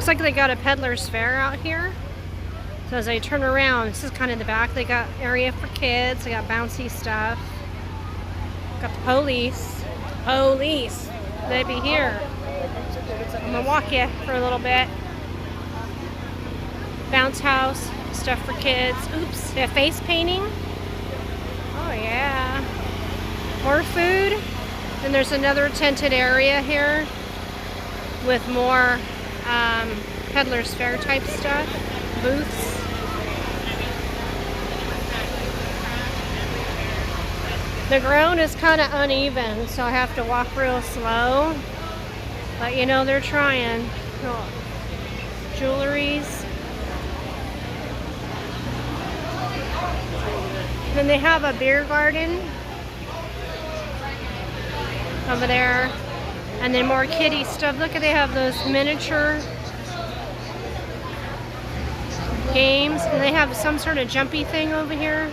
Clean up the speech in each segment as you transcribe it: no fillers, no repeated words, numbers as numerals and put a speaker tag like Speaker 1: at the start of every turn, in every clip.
Speaker 1: Looks like they got a peddler's fair out here. So as I turn around, this is kind of the back. They got area for kids. They got bouncy stuff. Got the police. Police. They be here. I'm gonna walk you for a little bit. Bounce house. Stuff for kids. Oops. They have face painting. Oh yeah. More food. Then there's another tented area here with more peddler's fair type stuff. Booths. The ground is kind of uneven, so I have to walk real slow. But you know, they're trying. Oh. Jewelries. Then they have a beer garden over there. And then more kiddie stuff. Look, they have those miniature games. And they have some sort of jumpy thing over here.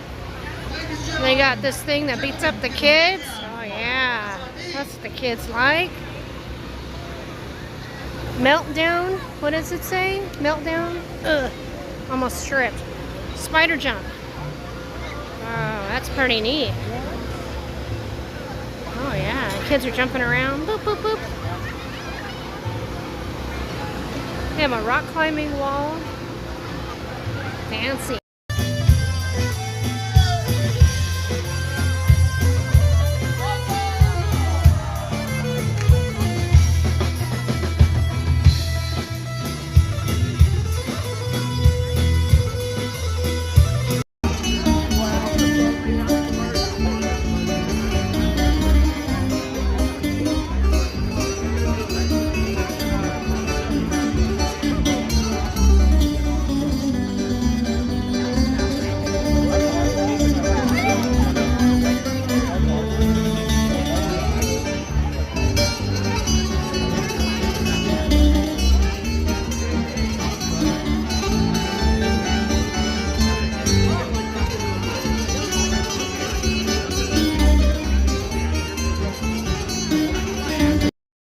Speaker 1: And they got this thing that beats up the kids. Oh yeah, that's what the kids like. Meltdown. What does it say? Meltdown? Ugh. Almost stripped. Spider jump. Oh, that's pretty neat. Oh yeah, kids are jumping around. Boop, boop, boop. They have a rock climbing wall. Fancy.